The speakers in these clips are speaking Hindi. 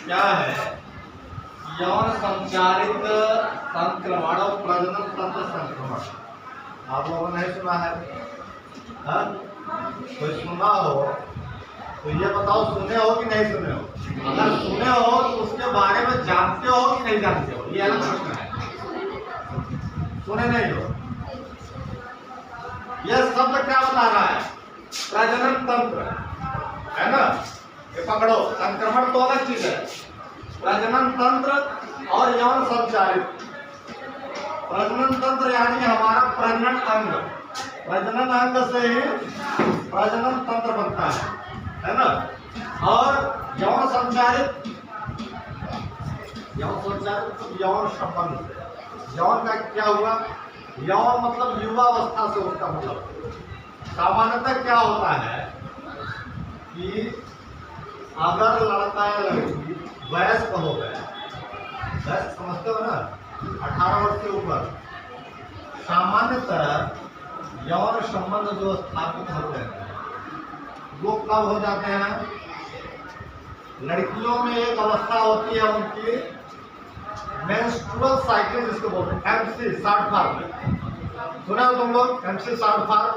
क्या है? यौन संचारित संक्रमण और प्रजनन तंत्र संक्रमण। आप लोगों ने सुना है? हाँ? कोई सुना हो तो ये बताओ, सुने हो कि नहीं सुने हो? अगर सुने हो तो उसके बारे में जानते हो कि नहीं जानते हो, ये अलग प्रश्न है। सुने नहीं हो? यह शब्द क्या बता रहा है? प्रजनन तंत्र, है ना? ये पकड़ो, संक्रमण तो अलग चीज है। प्रजनन तंत्र और यौन संचारित। प्रजनन तंत्र यानी हमारा प्रजनन अंग, प्रजनन अंग से ही प्रजनन तंत्र बनता है ना? और यौन संचारित, यौन संचारित यौन संबंध। यौन का क्या हुआ? यौन मतलब युवावस्था से उसका मतलब। सामान्यतः क्या होता है कि अगर लड़का या लड़की वयस्क हो गए, वयस्क समझते हो ना, 18 वर्ष के ऊपर, सामान्यतः यौन संबंध जो स्थापित होते हैं वो कब हो जाते हैं? लड़कियों में एक अवस्था होती है उनकी मेंस्ट्रुअल साइकिल जिसको बोलते हैं, एमसी शॉर्ट फॉर्म में। सुना हो तुम लोग एमसी शॉर्ट फॉर्म?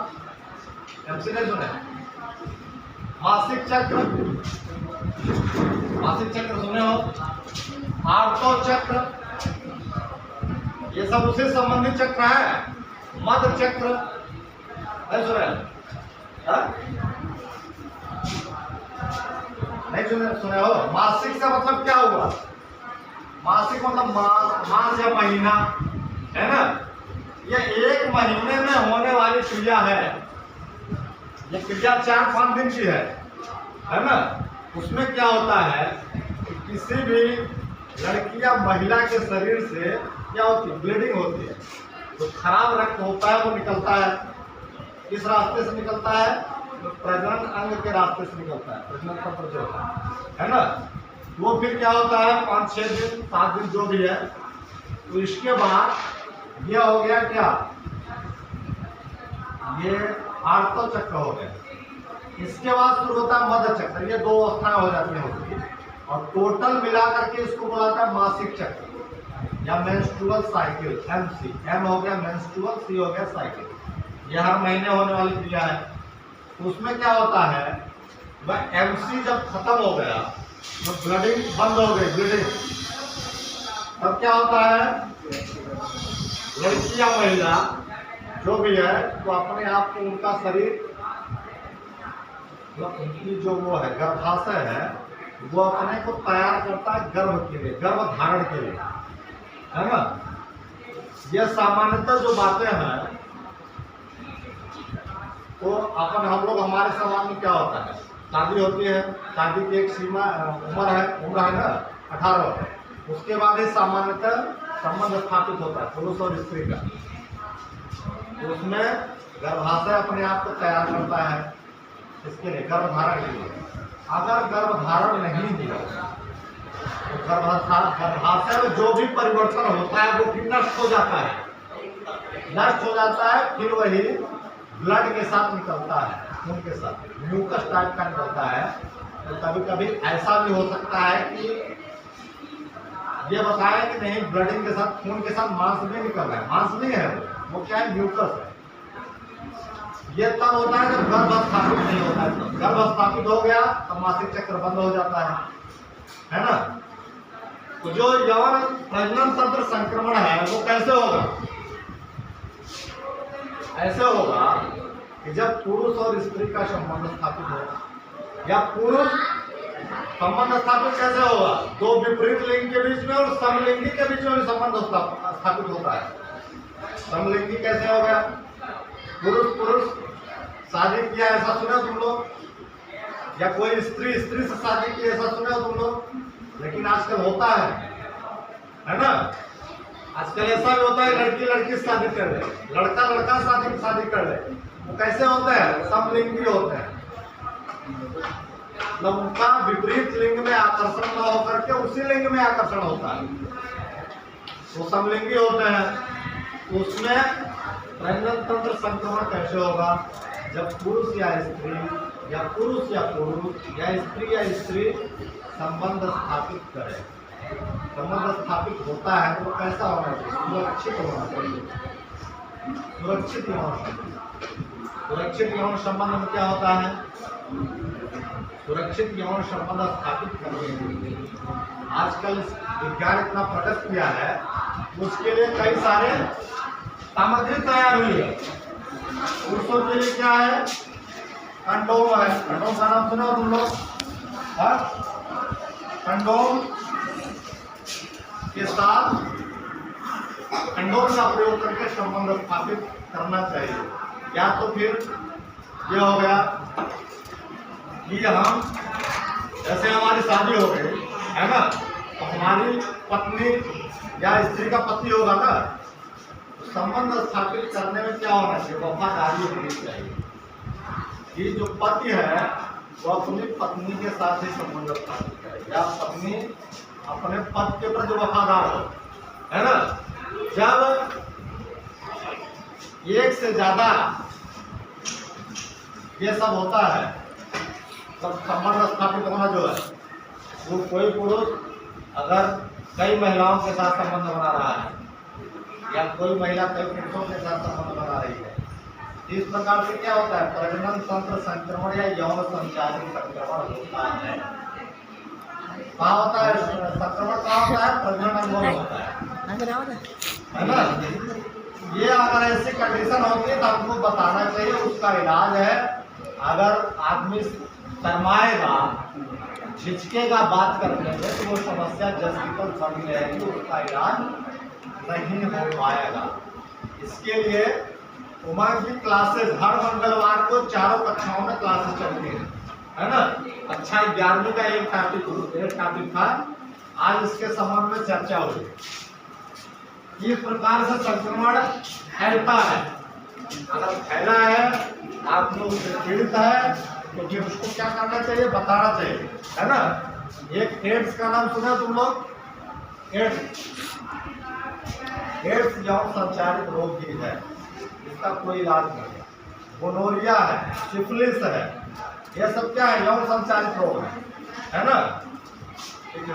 एमसी नहीं सुने? मासिक चक्र, मासिक चक्र सुने हो? आर्तो चक्र, ये सब उसे संबंधित चक्र है। मध्य चक्र नहीं सुने? नहीं सुने हो? मासिक का मतलब क्या हुआ? मासिक मतलब मास या महीना, है ना? ये एक महीने में होने वाली क्रिया है। ये क्रिया 4-5 दिन की है ना? उसमें क्या होता है कि किसी भी लड़की या महिला के शरीर से क्या होती है? ब्लीडिंग होती है। तो खराब रक्त होता है वो निकलता है। किस रास्ते से निकलता है? तो प्रजनन अंग के रास्ते से निकलता है, प्रजनन तंत्र जो है ना? वो फिर क्या होता है 5-6 दिन 7 दिन जो भी है, तो इसके बाद ये हो गया क्या? ये आर्तो चक्र हो गया। इसके बाद शुरू होता है मध्य चक्र। ये 2 अवस्थाएं हो जाती हैं उसकी, और टोटल मिला करके इसको बोलाता है मासिक चक्र या मेंस्ट्रुअल साइकिल। एमसी, एम हो गया मेंस्ट्रुअल, सी हो गया साइकिल। यह हर महीने होने वाली क्रिया है। तो उसमें क्या होता है, वह एमसी जब खत्म हो गया तो ब्लडिंग बंद हो गई, ब्लीडिंग, तब क्या होता है? लड़की या महिला जो भी है तो अपने आप को, उनका शरीर, उनकी जो वो है गर्भाशय है, वो अपने को तैयार करता है गर्भ के लिए, गर्भ धारण के लिए, है ना? ये सामान्यतः जो बातें हैं तो अपन हम लोग, हमारे समाज में क्या होता है, शादी होती है, शादी की एक सीमा उम्र है ना 18 वर्ष। उसके बाद ही सामान्यतः संबंध स्थापित होता है पुरुष और स्त्री का। तो उसमें गर्भाशय अपने आप को तैयार करता है इसके लिए, गर्भधारण के लिए। अगर गर्भधारण नहीं हुआ तो गर्भाशय में जो भी परिवर्तन होता है वो फिर नष्ट हो जाता है, नष्ट हो जाता है। फिर वही ब्लड के साथ निकलता है, खून के साथ, म्यूकस टाइप का निकलता है। तो कभी कभी ऐसा भी हो सकता है कि ये बताया कि नहीं, ब्लडिंग के साथ, खून के साथ मांस भी निकल रहा है। मांस नहीं है वो क्या है? म्यूकस है। ये तब होता है जब गर्भ स्थापित नहीं होता है। तो गर्भ स्थापित हो गया तो मासिक चक्र बंद हो जाता है ना? तो जो यौन प्रजनन तंत्र संक्रमण है वो कैसे होगा? ऐसे होगा कि जब पुरुष और स्त्री का संबंध स्थापित होगा, या पुरुष संबंध स्थापित कैसे होगा? 2 विपरीत लिंग के बीच में और समलिंगी के बीच में भी संबंध स्थापित होता है। समलिंगी कैसे हो गया? पुरुष शादी किया, ऐसा सुने तुम लोग? या कोई स्त्री से शादी की, ऐसा सुने हो तुम लोग? लेकिन आजकल होता है ना? आजकल ऐसा भी होता है लड़की से शादी कर ले, लड़का शादी कर ले। वो कैसे होते हैं? समलिंगी होते हैं। मतलब उनका विपरीत लिंग में आकर्षण न होकर के उसी लिंग में आकर्षण होता है, वो समलिंगी होते हैं। उसमें प्रजनन तंत्र संक्रमण कैसे होगा? जब पुरुष या स्त्री या पुरुष या पुरुष या स्त्री संबंध स्थापित करें। संबंध स्थापित होता है तो वो कैसा होना चाहिए? सुरक्षित होना चाहिए। सुरक्षित यौन संबंध। सुरक्षित यौन संबंध में क्या होता है? सुरक्षित यौन संबंध स्थापित करने के लिए आजकल विज्ञान इतना प्रगति किया है, उसके लिए कई सारे सामग्री तैयार हुई है। पुरुषों के लिए क्या है? कंडोम है। कंडोम का नाम सुना तुम लोग? कंडोम के साथ कंडोम का प्रयोग करके संबंध स्थापित करना चाहिए। या तो फिर ये हो गया कि हम जैसे हमारी शादी हो गई है ना, तो हमारी पत्नी या स्त्री का पति होगा ना, संबंध स्थापित करने में क्या होना चाहिए? वफादारी होनी चाहिए। ये जो पति है वो अपनी पत्नी के साथ ही संबंध स्थापित करे, या पत्नी अपने पति के प्रति वफादार हो, है ना। जब एक से ज्यादा ये सब होता है, तब संबंध स्थापित होना जो है, वो कोई पुरुष अगर कई महिलाओं के साथ संबंध बना रहा है या कोई महिला कई पुरुषों के साथ संबंध बना रही है, इस प्रकार से क्या होता है? प्रजनन तंत्र संक्रमण या यौन संचारित संक्रमण होता है। कहाँ होता है संक्रमण? कहाँ होता है? प्रजनन अंगों में होता है ना। ये अगर ऐसी कंडीशन होती है तो आपको बताना चाहिए, उसका इलाज है। अगर आदमी शर्माएगा, झिझकेगा बात करने में, तो वो समस्या जस्टिकल बनी रहेगी, उसका इलाज नहीं हो पाएगा। इसके लिए उमंग की क्लासेस हर मंगलवार को 4 कक्षाओं में क्लासेस चलती है ना। अच्छा 11वीं का एक टॉपिक था, आज इसके संबंध में चर्चा हुई। इस प्रकार से संक्रमण फैलता है। अगर फैला है, आप लोग पीड़ित है, तो फिर उसको क्या करना चाहिए? बताना चाहिए, है ना। एक एड्स का नाम सुना तुम लोग? एड्स यौन संचारित रोग भी है, इसका कोई इलाज नहीं है। गोनोरिया है, सिफिलिस है, ये सब क्या है? यौन संचारित रोग है ना। ठीक है।